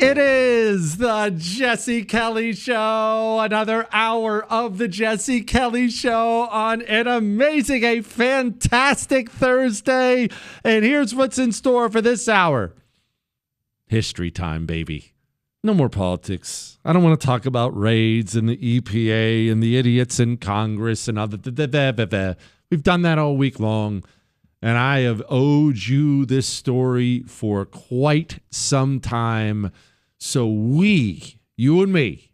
It is the Jesse Kelly Show, another hour of the Jesse Kelly Show on an amazing, a fantastic Thursday. And here's what's in store for this hour. History time, baby. No more politics. I don't want to talk about raids and the EPA and the idiots in Congress and all the. We've done that all week long. And I have owed you this story for quite some time. So you and me,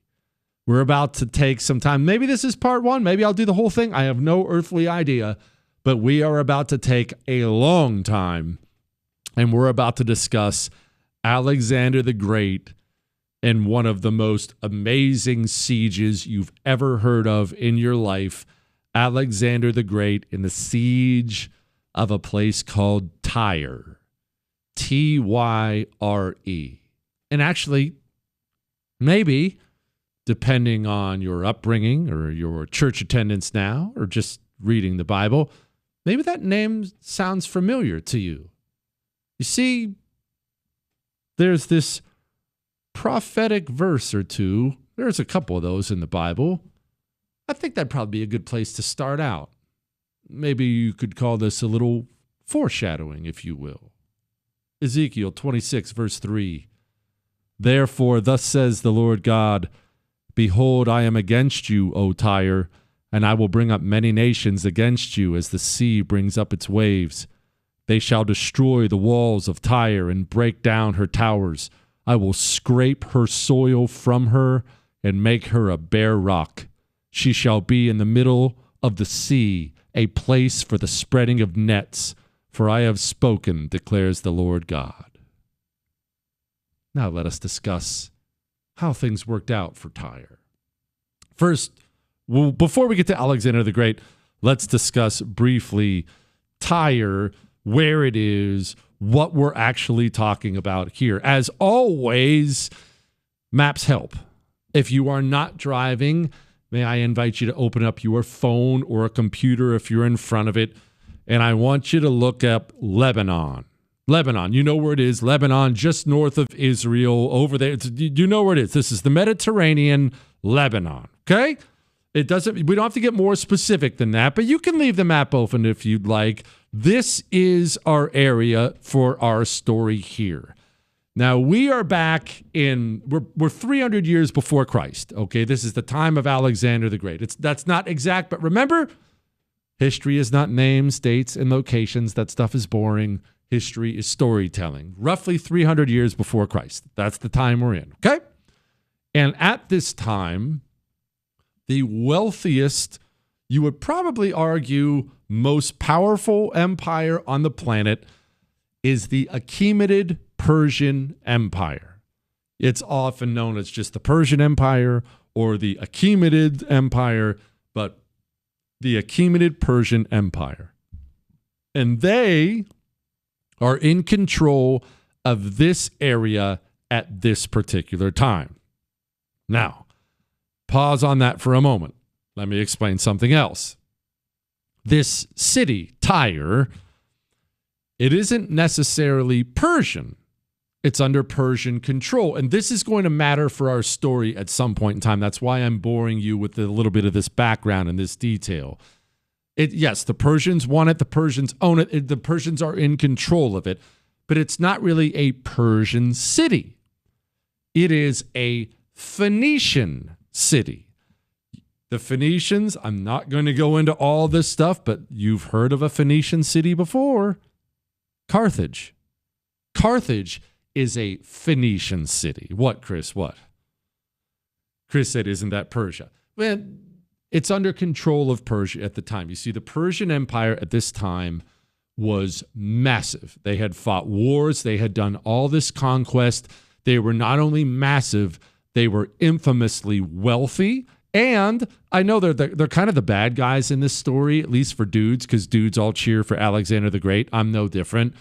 we're about to take some time. Maybe this is part one. Maybe I'll do the whole thing. I have no earthly idea. But we are about to take a long time. And we're about to discuss Alexander the Great and one of the most amazing sieges you've ever heard of in your life. Alexander the Great in the siege of a place called Tyre. Tyre. And actually, maybe, depending on your upbringing or your church attendance now, or just reading the Bible, maybe that name sounds familiar to you. You see, there's this prophetic verse or two. There's a couple of those in the Bible. I think that'd probably be a good place to start out. Maybe you could call this a little foreshadowing, if you will. Ezekiel 26, verse 3. Therefore, thus says the Lord God, behold, I am against you, O Tyre, and I will bring up many nations against you as the sea brings up its waves. They shall destroy the walls of Tyre and break down her towers. I will scrape her soil from her and make her a bare rock. She shall be in the middle of the sea, a place for the spreading of nets, for I have spoken, declares the Lord God. Now let us discuss how things worked out for Tyre. First, before we get to Alexander the Great, let's discuss briefly Tyre, where it is, what we're actually talking about here. As always, maps help. If you are not driving, may I invite you to open up your phone or a computer if you're in front of it, and I want you to look up Lebanon. Lebanon, you know where it is. Lebanon, just north of Israel, over there. You know where it is. This is the Mediterranean, Lebanon, okay? We don't have to get more specific than that, but you can leave the map open if you'd like. This is our area for our story here. Now, we are back we're 300 years before Christ, okay? This is the time of Alexander the Great. That's not exact, but remember, history is not names, dates, and locations. That stuff is boring. History is storytelling. Roughly 300 years before Christ. That's the time we're in, okay? And at this time, the wealthiest, you would probably argue, most powerful empire on the planet is the Achaemenid Persian Empire. It's often known as just the Persian Empire or the Achaemenid Empire, but the Achaemenid Persian Empire. And they are in control of this area at this particular time. Now, pause on that for a moment. Let me explain something else. This city, Tyre, it isn't necessarily Persian. It's under Persian control. And this is going to matter for our story at some point in time. That's why I'm boring you with a little bit of this background and this detail. Yes, the Persians want it. The Persians own it. The Persians are in control of it. But it's not really a Persian city. It is a Phoenician city. The Phoenicians, I'm not going to go into all this stuff, but you've heard of a Phoenician city before. Carthage. Carthage is a Phoenician city. What, Chris? What? Chris said, isn't that Persia? Well, it's under control of Persia at the time. You see, the Persian Empire at this time was massive. They had fought wars. They had done all this conquest. They were not only massive, they were infamously wealthy. And I know they're kind of the bad guys in this story, at least for dudes, because dudes all cheer for Alexander the Great. I'm no different.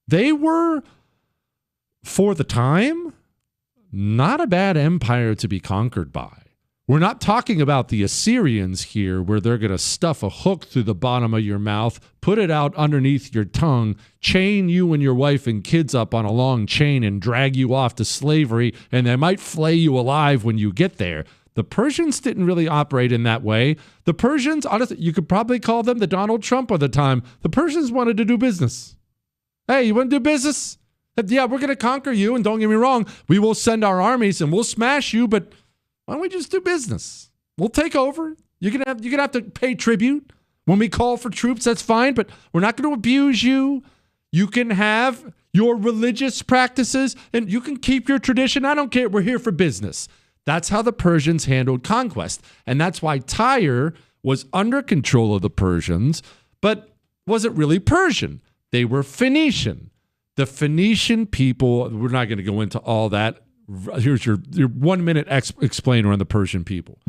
They were, for the time, not a bad empire to be conquered by. We're not talking about the Assyrians here, where they're going to stuff a hook through the bottom of your mouth, put it out underneath your tongue, chain you and your wife and kids up on a long chain and drag you off to slavery, and they might flay you alive when you get there. The Persians didn't really operate in that way. The Persians, honestly, you could probably call them the Donald Trump of the time. The Persians wanted to do business. Hey, you want to do business? Yeah, we're going to conquer you, and don't get me wrong, we will send our armies and we'll smash you, but why don't we just do business? We'll take over. You're gonna have to pay tribute. When we call for troops, that's fine, but we're not going to abuse you. You can have your religious practices, and you can keep your tradition. I don't care. We're here for business. That's how the Persians handled conquest. And that's why Tyre was under control of the Persians, but wasn't really Persian. They were Phoenician. The Phoenician people, we're not going to go into all that. Here's your 1 minute explainer on the Persian people.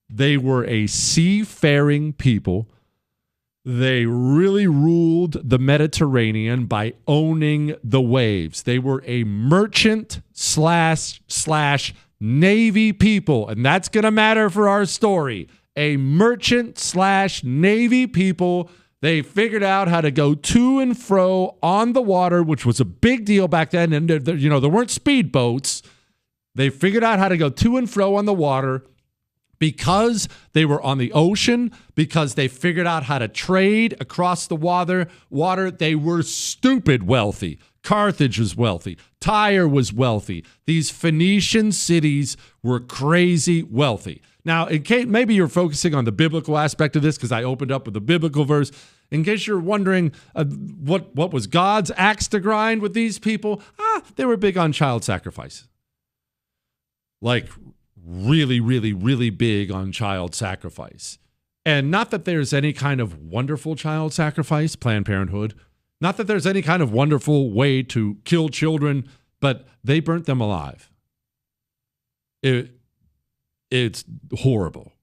They were a seafaring people. They really ruled the Mediterranean by owning the waves. They were a merchant slash Navy people, and that's going to matter for our story. A merchant slash Navy people. They figured out how to go to and fro on the water, which was a big deal back then. And there weren't speedboats. They figured out how to go to and fro on the water because they were on the ocean, because they figured out how to trade across the water. They were stupid wealthy. Carthage was wealthy. Tyre was wealthy. These Phoenician cities were crazy wealthy. Now, in case maybe you're focusing on the biblical aspect of this because I opened up with a biblical verse. In case you're wondering what was God's axe to grind with these people, they were big on child sacrifice. Like really, really, really big on child sacrifice. And not that there's any kind of wonderful child sacrifice, Planned Parenthood. Not that there's any kind of wonderful way to kill children, but they burnt them alive. It's horrible.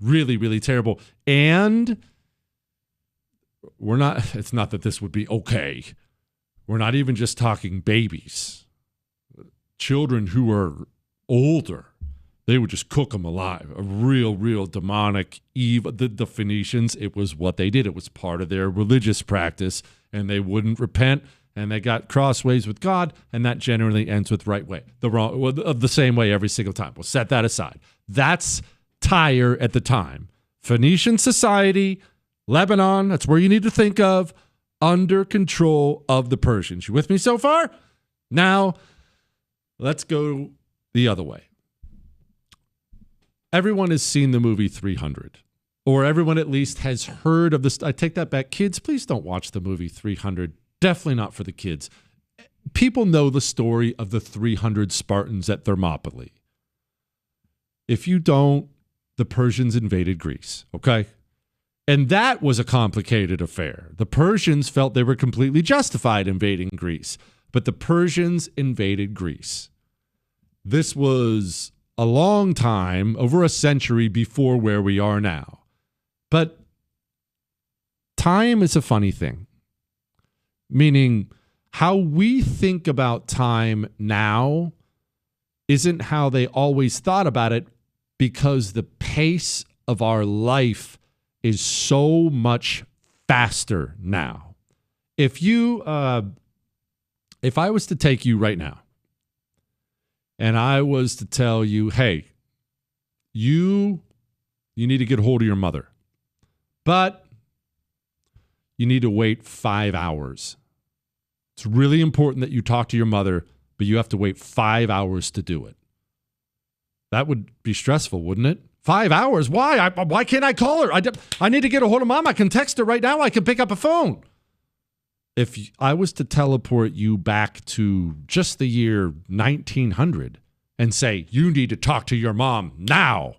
Really, really terrible. And it's not that this would be okay. We're not even just talking babies. Children who are older, they would just cook them alive. A real demonic evil. The Phoenicians, it was what they did. It was part of their religious practice, and they wouldn't repent, and they got crossways with God, and that generally ends with right way. The same way every single time. We'll set that aside. That's Tyre at the time. Phoenician society, Lebanon, that's where you need to think of, under control of the Persians. You with me so far? Now, let's go the other way. Everyone has seen the movie 300, or everyone at least has heard of this. I take that back. Kids, please don't watch the movie 300. Definitely not for the kids. People know the story of the 300 Spartans at Thermopylae. If you don't, the Persians invaded Greece, okay? And that was a complicated affair. The Persians felt they were completely justified invading Greece, but the Persians invaded Greece. This was a long time, over a century before where we are now. But time is a funny thing, meaning how we think about time now isn't how they always thought about it, because the pace of our life is so much faster now. If I was to take you right now and I was to tell you, hey, you need to get a hold of your mother, but you need to wait 5 hours. It's really important that you talk to your mother, but you have to wait 5 hours to do it. That would be stressful, wouldn't it? 5 hours? Why? Why can't I call her? I need to get a hold of Mom. I can text her right now. I can pick up a phone. If I was to teleport you back to just the year 1900 and say, you need to talk to your mom now,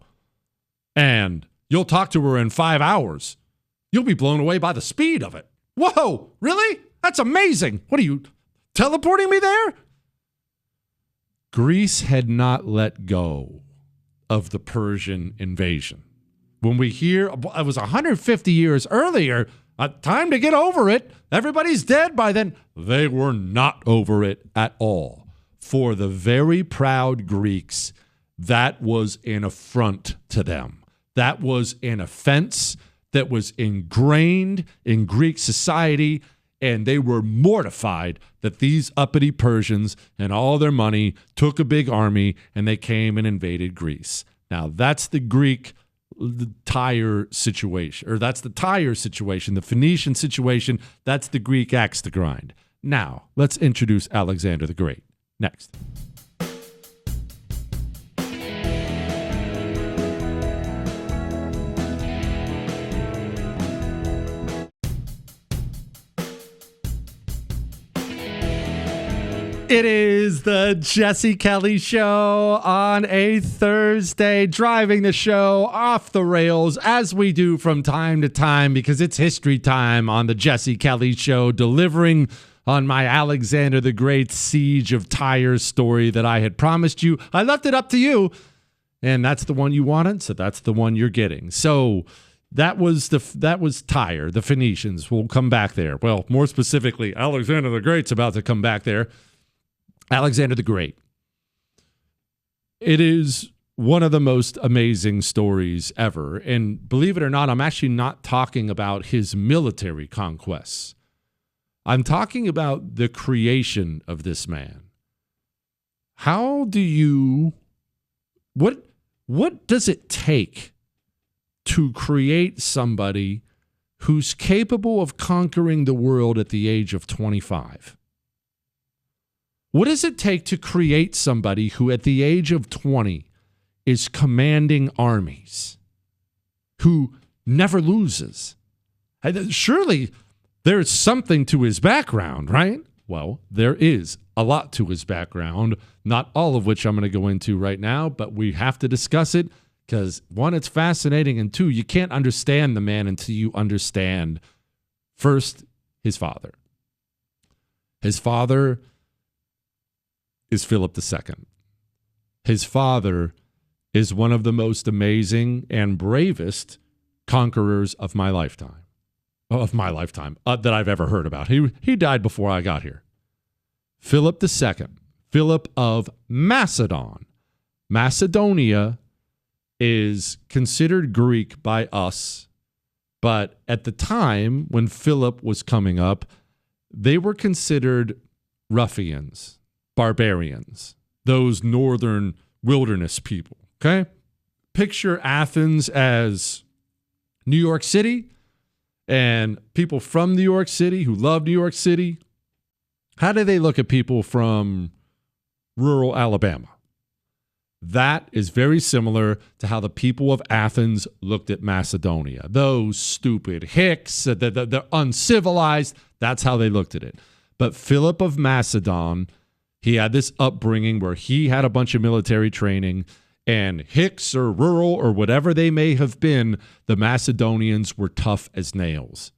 and you'll talk to her in 5 hours, you'll be blown away by the speed of it. Whoa, really? That's amazing. What are you, teleporting me there? Greece had not let go of the Persian invasion. When we hear it was 150 years earlier, time to get over it. Everybody's dead by then. They were not over it at all. For the very proud Greeks, that was an affront to them. That was an offense that was ingrained in Greek society, and they were mortified that these uppity Persians and all their money took a big army and they came and invaded Greece. Now, that's the Tyre situation, or that's the Tyre situation, the Phoenician situation. That's the Greek axe to grind. Now, let's introduce Alexander the Great. Next. It is the Jesse Kelly Show on a Thursday, driving the show off the rails as we do from time to time because it's history time on the Jesse Kelly Show, delivering on my Alexander the Great siege of Tyre story that I had promised you. I left it up to you, and that's the one you wanted, so that's the one you're getting. So that was Tyre, the Phoenicians. We'll come back there. Well, more specifically, Alexander the Great's about to come back there. Alexander the Great. It is one of the most amazing stories ever. And believe it or not, I'm actually not talking about his military conquests. I'm talking about the creation of this man. What does it take to create somebody who's capable of conquering the world at the age of 25? What does it take to create somebody who at the age of 20 is commanding armies, who never loses? Surely there's something to his background, right? Well, there is a lot to his background, not all of which I'm going to go into right now, but we have to discuss it because, one, it's fascinating, and two, you can't understand the man until you understand, first, his father. His father is Philip II. His father is one of the most amazing and bravest conquerors of my lifetime. That I've ever heard about. He died before I got here. Philip II, Philip of Macedon. Macedonia is considered Greek by us, but at the time when Philip was coming up, they were considered ruffians, barbarians, those northern wilderness people, okay? Picture Athens as New York City, and people from New York City who love New York City. How do they look at people from rural Alabama? That is very similar to how the people of Athens looked at Macedonia. Those stupid hicks, they're uncivilized. That's how they looked at it. But Philip of Macedon, he had this upbringing where he had a bunch of military training, and hicks or rural or whatever they may have been, the Macedonians were tough as nails.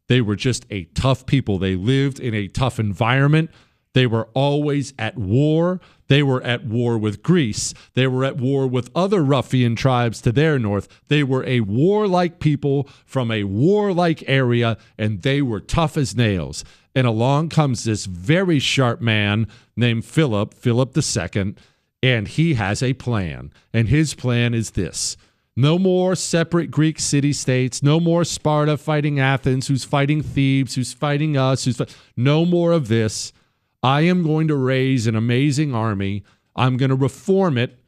They were just a tough people. They lived in a tough environment. They were always at war. They were at war with Greece. They were at war with other ruffian tribes to their north. They were a warlike people from a warlike area, and they were tough as nails. And along comes this very sharp man named Philip II, and he has a plan. And his plan is this: no more separate Greek city-states, no more Sparta fighting Athens, who's fighting Thebes, who's fighting us, no more of this. I am going to raise an amazing army. I'm going to reform it,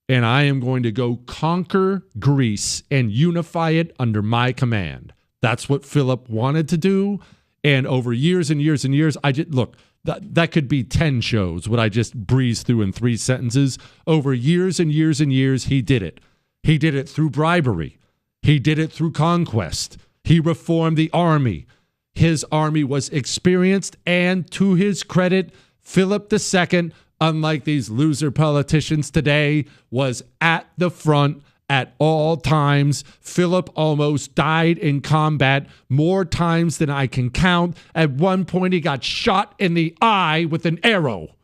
and I am going to go conquer Greece and unify it under my command. That's what Philip wanted to do. And over years and years and years, that could be 10 shows, what I just breezed through in 3 sentences. Over years and years and years, he did it. He did it through bribery. He did it through conquest. He reformed the army. His army was experienced, and to his credit, Philip II, unlike these loser politicians today, was at the front at all times. Philip almost died in combat more times than I can count. At one point, he got shot in the eye with an arrow.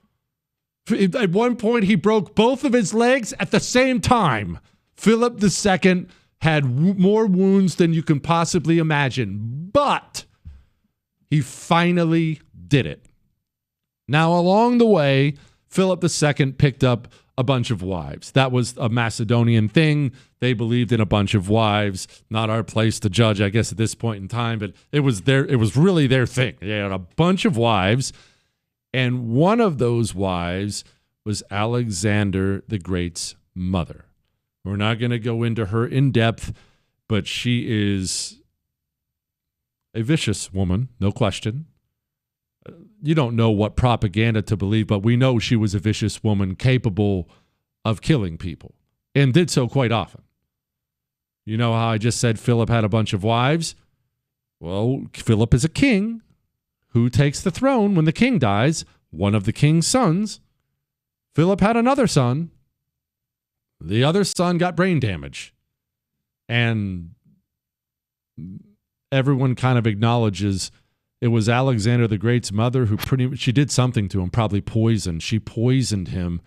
At one point, he broke both of his legs at the same time. Philip II had more wounds than you can possibly imagine, but he finally did it. Now, along the way, Philip II picked up a bunch of wives. That was a Macedonian thing. They believed in a bunch of wives. Not our place to judge, I guess, at this point in time, but it was really their thing. They had a bunch of wives, and one of those wives was Alexander the Great's mother. We're not going to go into her in depth, but she is a vicious woman, no question. You don't know what propaganda to believe, but we know she was a vicious woman capable of killing people and did so quite often. You know how I just said Philip had a bunch of wives? Well, Philip is a king. Who takes the throne when the king dies? One of the king's sons. Philip had another son. The other son got brain damage. And everyone kind of acknowledges it was Alexander the Great's mother who she did something to him, probably poison. She poisoned him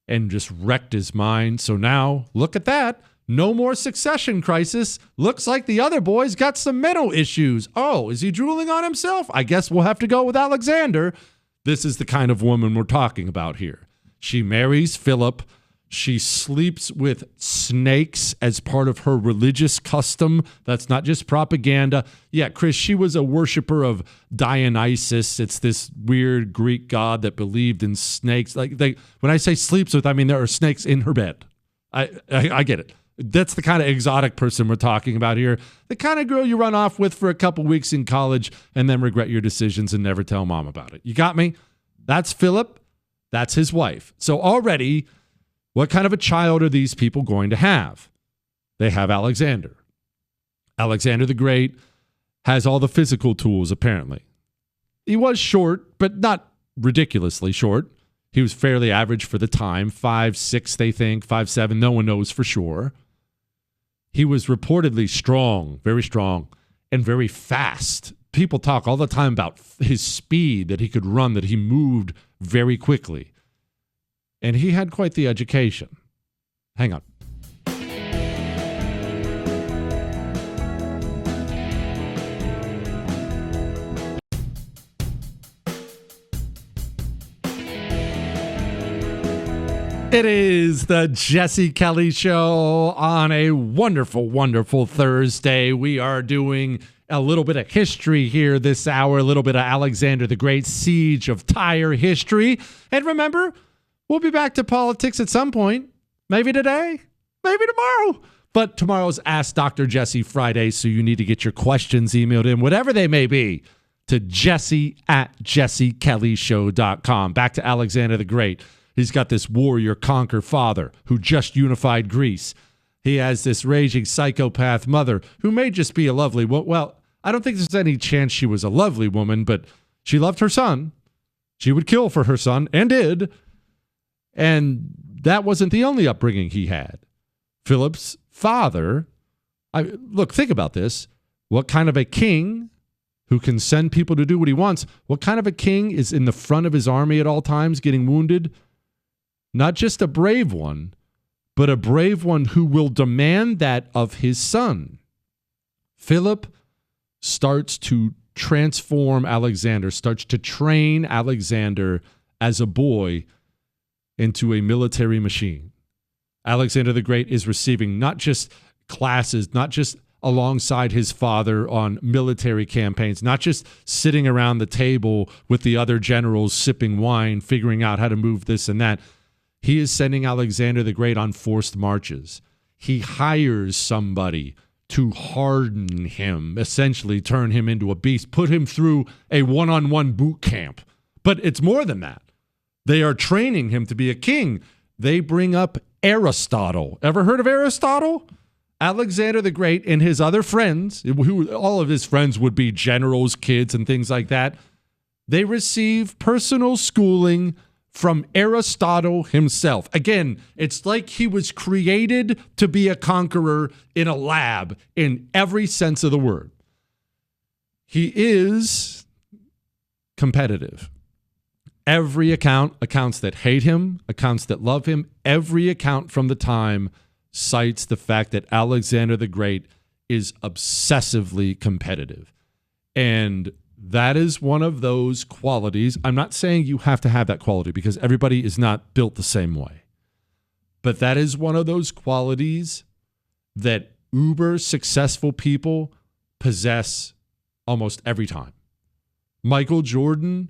and just wrecked his mind. So now, look at that. No more succession crisis. Looks like the other boy's got some mental issues. Oh, is he drooling on himself? I guess we'll have to go with Alexander. This is the kind of woman we're talking about here. She marries Philip. She sleeps with snakes as part of her religious custom. That's not just propaganda. Yeah, Chris, she was a worshiper of Dionysus. It's this weird Greek god that believed in snakes. When I say sleeps with, I mean there are snakes in her bed. I get it. That's the kind of exotic person we're talking about here. The kind of girl you run off with for a couple weeks in college and then regret your decisions and never tell mom about it. You got me? That's Philip. That's his wife. So already, what kind of a child are these people going to have? They have Alexander. Alexander the Great has all the physical tools, apparently. He was short, but not ridiculously short. He was fairly average for the time, 5'6", they think, 5'7", no one knows for sure. He was reportedly strong, and very fast. People talk all the time about his speed, that he could run, that he moved very quickly. And he had quite the education. Hang on. It is the Jesse Kelly Show on a wonderful, wonderful Thursday. We are doing a little bit of history here this hour, a little bit of Alexander the Great, Siege of Tyre history. And remember, we'll be back to politics at some point. Maybe today, maybe tomorrow. But tomorrow's Ask Dr. Jesse Friday, so you need to get your questions emailed in, whatever they may be, to jesse@jessekellyshow.com. Back to Alexander the Great. He's got this warrior conquer father who just unified Greece. He has this raging psychopath mother who may just be a lovely woman. Well, I don't think there's any chance she was a lovely woman, but she loved her son. She would kill for her son, and did. And that wasn't the only upbringing he had. Philip's father, look, think about this. What kind of a king who can send people to do what he wants? What kind of a king is in the front of his army at all times getting wounded? Not just a brave one, but a brave one who will demand that of his son. Philip starts to transform Alexander, starts to train Alexander as a boy into a military machine. Alexander the Great is receiving not just classes, not just alongside his father on military campaigns, not just sitting around the table with the other generals sipping wine, figuring out how to move this and that. He is sending Alexander the Great on forced marches. He hires somebody to harden him, essentially turn him into a beast, put him through a one-on-one boot camp. But it's more than that. They are training him to be a king. They bring up Aristotle. Ever heard of Aristotle? Alexander the Great and his other friends, who all of his friends would be generals, kids, and things like that, they receive personal schooling from Aristotle himself. Again, it's like he was created to be a conqueror in a lab in every sense of the word. He is competitive. Every account, accounts that hate him, accounts that love him, every account from the time cites the fact that Alexander the Great is obsessively competitive. And That is one of those qualities. I'm not saying you have to have that quality because everybody is not built the same way. But that is one of those qualities that uber successful people possess almost every time. Michael Jordan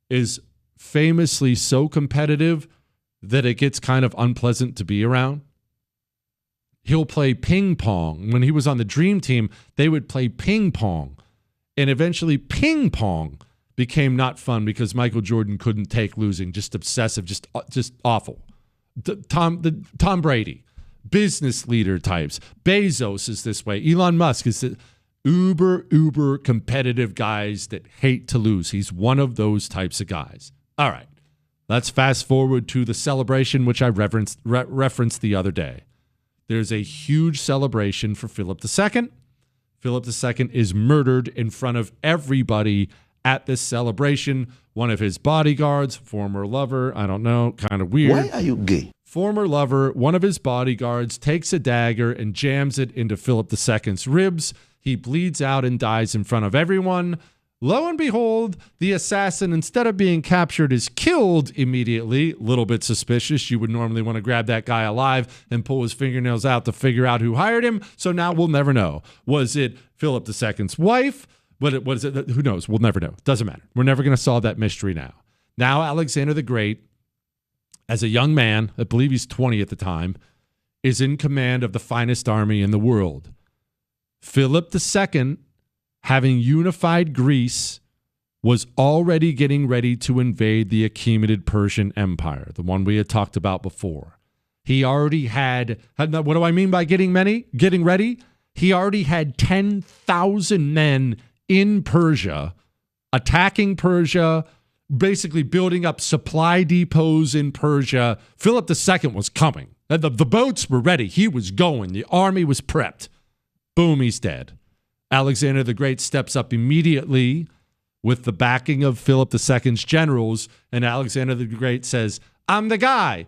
is famously so competitive that it gets kind of unpleasant to be around. He'll play ping pong. When he was on the Dream Team, they would play ping pong. And eventually ping pong became not fun because Michael Jordan couldn't take losing, just obsessive, just awful. Tom Brady, business leader types. Bezos is this way. Elon Musk is the uber competitive guys that hate to lose. He's one of those types of guys. All right, let's fast forward to the celebration, which I referenced the other day. There's a huge celebration for Philip II. Philip II is murdered in front of everybody at this celebration. One of his bodyguards, former lover, I don't know, kind of weird. Why are you gay? Former lover, one of his bodyguards takes a dagger and jams it into Philip II's ribs. He bleeds out and dies in front of everyone. Lo and behold, the assassin, instead of being captured, is killed immediately. A little bit suspicious. You would normally want to grab that guy alive and pull his fingernails out to figure out who hired him. So now we'll never know. Was it Philip II's wife? Was it? Who knows? We'll never know. Doesn't matter. We're never going to solve that mystery now. Now Alexander the Great, as a young man, I believe he's 20 at the time, is in command of the finest army in the world. Philip II, having unified Greece, was already getting ready to invade the Achaemenid Persian Empire, the one we had talked about before. He already had, what do I mean by getting ready? He already had 10,000 men in Persia, attacking Persia, basically building up supply depots in Persia. Philip II was coming. The boats were ready. He was going. The army was prepped. Boom, he's dead. Alexander the Great steps up immediately with the backing of Philip II's generals, and Alexander the Great says, I'm the guy.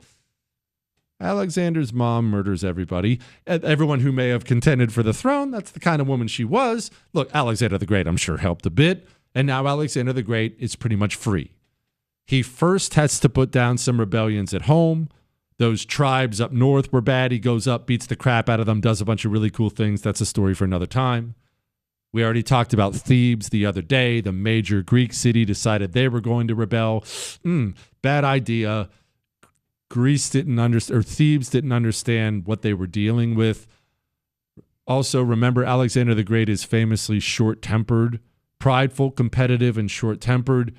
Alexander's mom murders everybody. Everyone who may have contended for the throne, that's the kind of woman she was. Look, Alexander the Great, I'm sure, helped a bit, and now Alexander the Great is pretty much free. He first has to put down some rebellions at home. Those tribes up north were bad. He goes up, beats the crap out of them, does a bunch of really cool things. That's a story for another time. We already talked about Thebes the other day. The major Greek city decided they were going to rebel. Bad idea. Thebes didn't understand what they were dealing with. Also, remember, Alexander the Great is famously short-tempered, prideful, competitive, and short-tempered.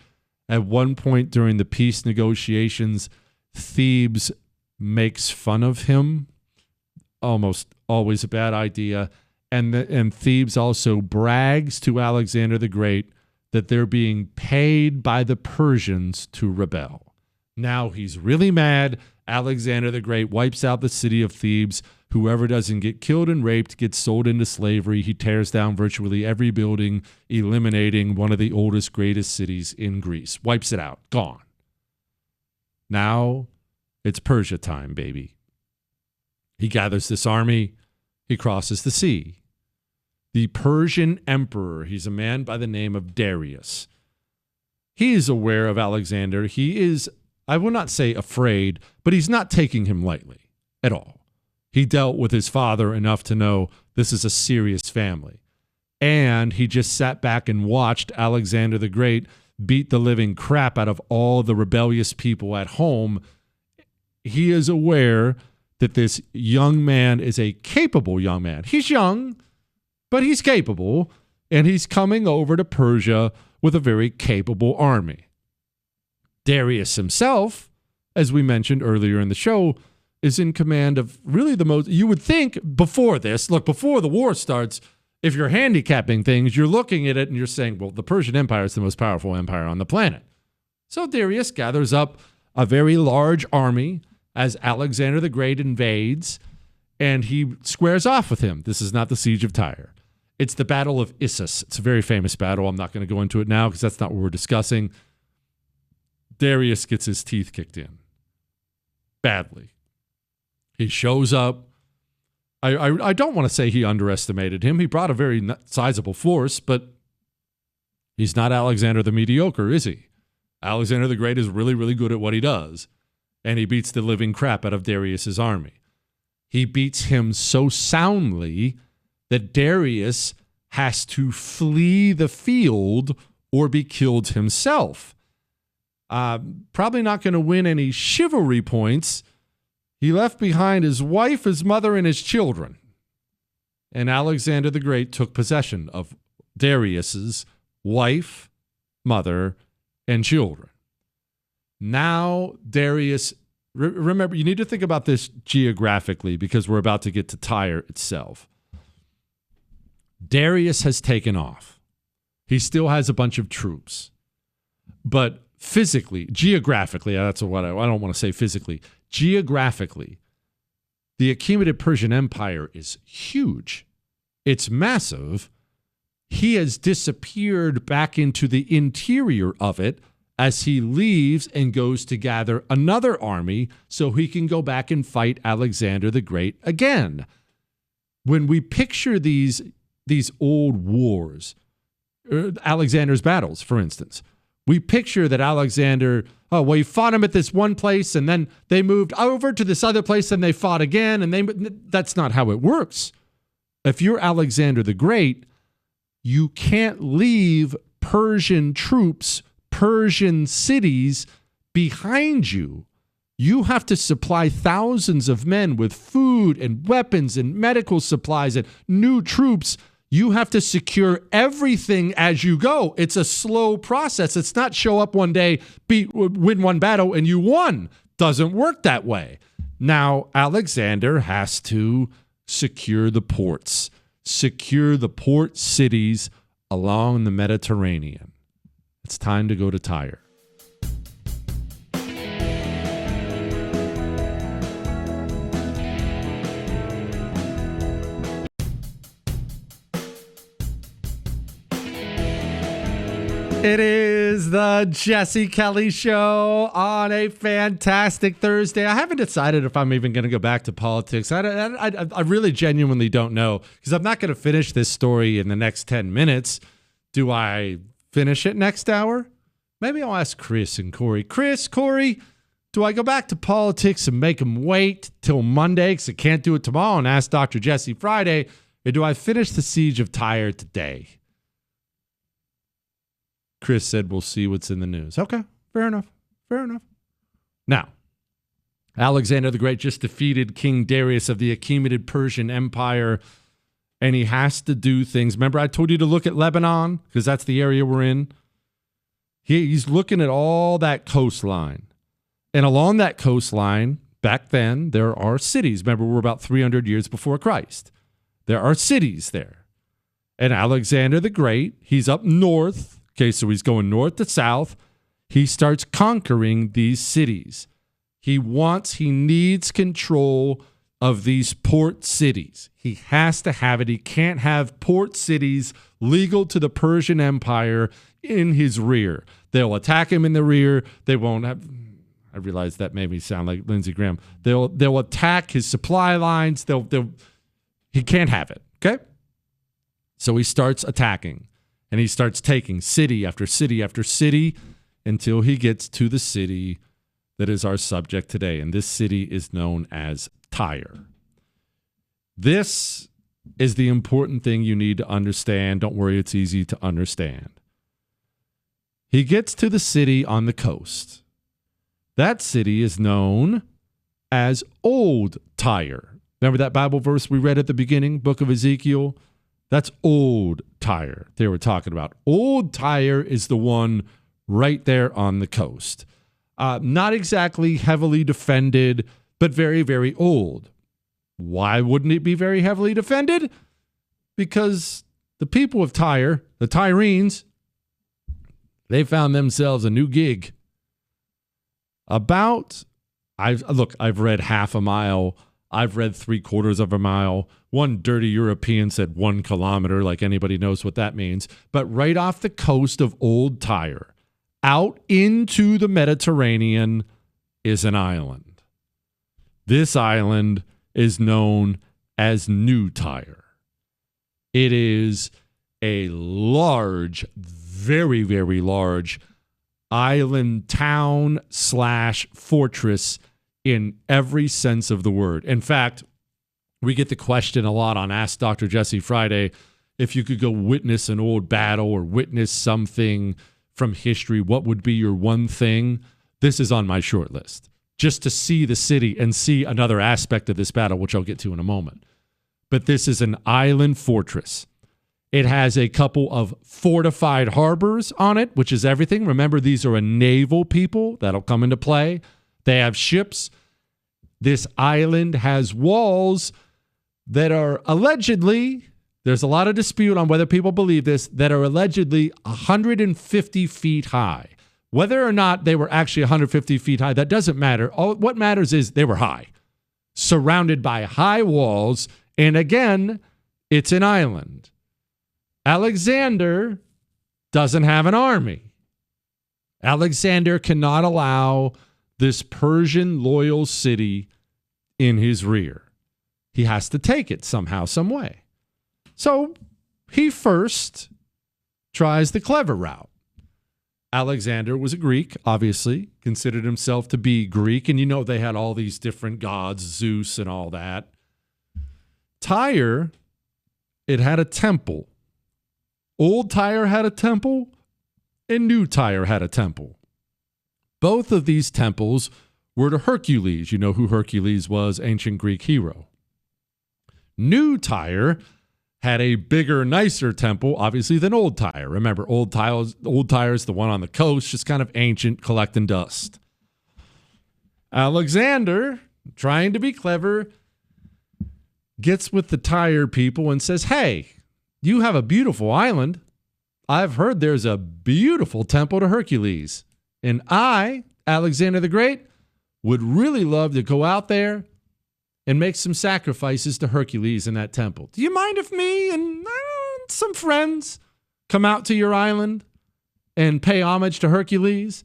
At one point during the peace negotiations, Thebes makes fun of him. Almost always a bad idea. And Thebes also brags to Alexander the Great that they're being paid by the Persians to rebel. Now he's really mad. Alexander the Great wipes out the city of Thebes. Whoever doesn't get killed and raped gets sold into slavery. He tears down virtually every building, eliminating one of the oldest, greatest cities in Greece. Wipes it out. Gone. Now it's Persia time, baby. He gathers this army. He crosses the sea. The Persian emperor, he's a man by the name of Darius. He is aware of Alexander. He is, I will not say afraid, but he's not taking him lightly at all. He dealt with his father enough to know this is a serious family. And he just sat back and watched Alexander the Great beat the living crap out of all the rebellious people at home. He is aware that this young man is a capable young man. He's young, but he's capable, and he's coming over to Persia with a very capable army. Darius himself, as we mentioned earlier in the show, is in command of really the most, you would think before this, look, before the war starts, if you're handicapping things, you're looking at it and you're saying, well, the Persian Empire is the most powerful empire on the planet. So Darius gathers up a very large army as Alexander the Great invades, and he squares off with him. This is not the siege of Tyre. It's the Battle of Issus. It's a very famous battle. I'm not going to go into it now because that's not what we're discussing. Darius gets his teeth kicked in badly. He shows up. I don't want to say he underestimated him. He brought a very sizable force, but He's not Alexander the Mediocre, is he? Alexander the Great is really, really good at what he does, and he beats the living crap out of Darius's army. He beats him so soundly that Darius has to flee the field or be killed himself. Probably not going to win any chivalry points. He left behind his wife, his mother, and his children. And Alexander the Great took possession of Darius's wife, mother, and children. Now Darius, remember, you need to think about this geographically because we're about to get to Tyre itself. Darius has taken off. He still has a bunch of troops. But physically, geographically, that's what I don't want to say physically. Geographically, the Achaemenid Persian Empire is huge. It's massive. He has disappeared back into the interior of it as he leaves and goes to gather another army so he can go back and fight Alexander the Great again. When we picture these old wars, Alexander's battles, for instance, we picture that Alexander, he fought him at this one place and then they moved over to this other place and they fought again. And that's not how it works. If you're Alexander the Great, you can't leave Persian troops, Persian cities behind you. You have to supply thousands of men with food and weapons and medical supplies and new troops. You have to secure everything as you go. It's a slow process. It's not show up one day, win one battle, and you won. Doesn't work that way. Now, Alexander has to secure the ports, secure the port cities along the Mediterranean. It's time to go to Tyre. It is the Jesse Kelly Show on a fantastic Thursday. I haven't decided if I'm even going to go back to politics. I really genuinely don't know because I'm not going to finish this story in the next 10 minutes. Do I finish it next hour? Maybe I'll ask Chris and Corey. Chris, Corey, do I go back to politics and make them wait till Monday because I can't do it tomorrow and ask Dr. Jesse Friday? Or do I finish the siege of Tyre today? Chris said, we'll see what's in the news. Okay, fair enough. Now, Alexander the Great just defeated King Darius of the Achaemenid Persian Empire, and he has to do things. Remember, I told you to look at Lebanon, because that's the area we're in. He's looking at all that coastline. And along that coastline, back then, there are cities. Remember, we're about 300 years before Christ. There are cities there. And Alexander the Great, he's up north. Okay, so he's going north to south. He starts conquering these cities. He needs control of these port cities. He has to have it. He can't have port cities legal to the Persian Empire in his rear. They'll attack him in the rear. They won't have, I realize that made me sound like Lindsey Graham. They'll attack his supply lines. He can't have it, okay? So he starts attacking. And he starts taking city after city after city until he gets to the city that is our subject today. And this city is known as Tyre. This is the important thing you need to understand. Don't worry, it's easy to understand. He gets to the city on the coast. That city is known as Old Tyre. Remember that Bible verse we read at the beginning, book of Ezekiel? That's Old Tyre they were talking about. Old Tyre is the one right there on the coast. Not exactly heavily defended, but very, very old. Why wouldn't it be very heavily defended? Because the people of Tyre, the Tyrenes, they found themselves a new gig. I've read half a mile. I've read 3/4 of a mile. One dirty European said 1 kilometer, like anybody knows what that means. But right off the coast of Old Tyre, out into the Mediterranean, is an island. This island is known as New Tyre. It is a large, very, very large island town / fortress in every sense of the word. In fact, we get the question a lot on Ask Dr. Jesse Friday, if you could go witness an old battle or witness something from history, what would be your one thing? This is on my short list, just to see the city and see another aspect of this battle, which I'll get to in a moment. But this is an island fortress. It has a couple of fortified harbors on it, which is everything. Remember, these are a naval people that'll come into play. They have ships. This island has walls that are allegedly, there's a lot of dispute on whether people believe this, that are allegedly 150 feet high. Whether or not they were actually 150 feet high, that doesn't matter. What matters is they were high, surrounded by high walls. And again, it's an island. Alexander doesn't have an army. Alexander cannot allow this Persian loyal city in his rear. He has to take it somehow, some way. So he first tries the clever route. Alexander was a Greek, obviously, considered himself to be Greek. And you know they had all these different gods, Zeus and all that. Tyre, it had a temple. Old Tyre had a temple, and New Tyre had a temple. Both of these temples were to Hercules. You know who Hercules was, ancient Greek hero. New Tyre had a bigger, nicer temple, obviously, than Old Tyre. Remember, Old Tyre's the one on the coast, just kind of ancient, collecting dust. Alexander, trying to be clever, gets with the Tyre people and says, hey, you have a beautiful island. I've heard there's a beautiful temple to Hercules. And I, Alexander the Great, would really love to go out there and make some sacrifices to Hercules in that temple. Do you mind if me and some friends come out to your island and pay homage to Hercules?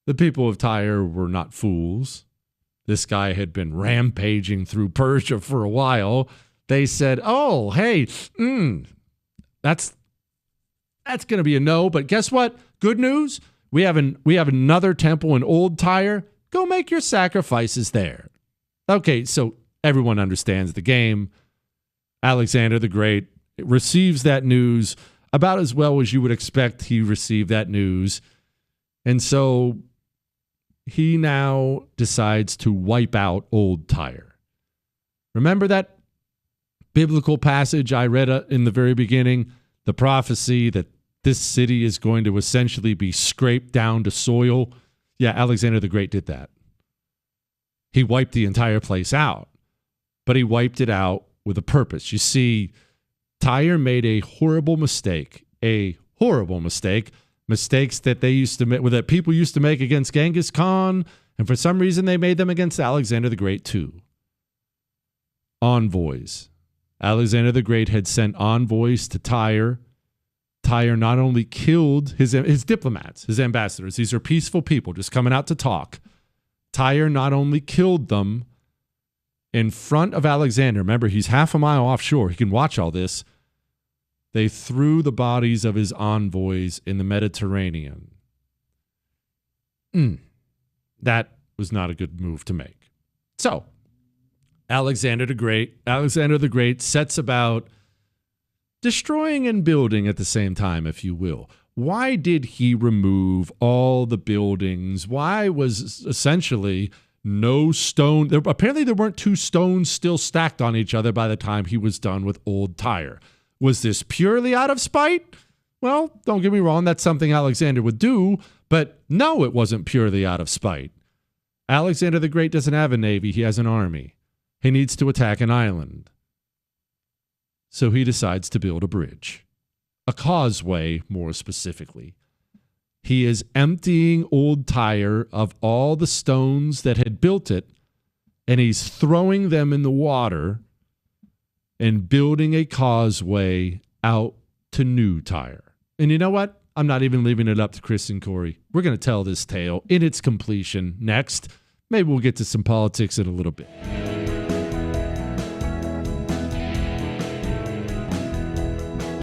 The people of Tyre were not fools. This guy had been rampaging through Persia for a while. They said, oh, hey, that's going to be a no. But guess what? Good news. We have another temple in Old Tyre. Go make your sacrifices there. Okay, so everyone understands the game. Alexander the Great receives that news about as well as you would expect he received that news. And so he now decides to wipe out Old Tyre. Remember that biblical passage I read in the very beginning? The prophecy that this city is going to essentially be scraped down to soil. Yeah, Alexander the Great did that. He wiped the entire place out, but he wiped it out with a purpose. You see, Tyre made a horrible mistake, mistakes that they used to make, that people used to make against Genghis Khan, and for some reason they made them against Alexander the Great too. Envoys. Alexander the Great had sent envoys to Tyre. Tyre not only killed his diplomats, his ambassadors. These are peaceful people just coming out to talk. Tyre not only killed them in front of Alexander. Remember, he's half a mile offshore. He can watch all this. They threw the bodies of his envoys in the Mediterranean. That was not a good move to make. So, Alexander the Great sets about destroying and building at the same time, if you will. Why did he remove all the buildings? Why was essentially no stone? Apparently there weren't two stones still stacked on each other by the time he was done with Old Tyre. Was this purely out of spite? Well, don't get me wrong, that's something Alexander would do, but no, it wasn't purely out of spite. Alexander the Great doesn't have a navy, he has an army. He needs to attack an island. So he decides to build a bridge. A causeway, more specifically. He is emptying Old Tyre of all the stones that had built it, and he's throwing them in the water and building a causeway out to New Tyre. And you know what? I'm not even leaving it up to Chris and Corey. We're going to tell this tale in its completion next. Maybe we'll get to some politics in a little bit.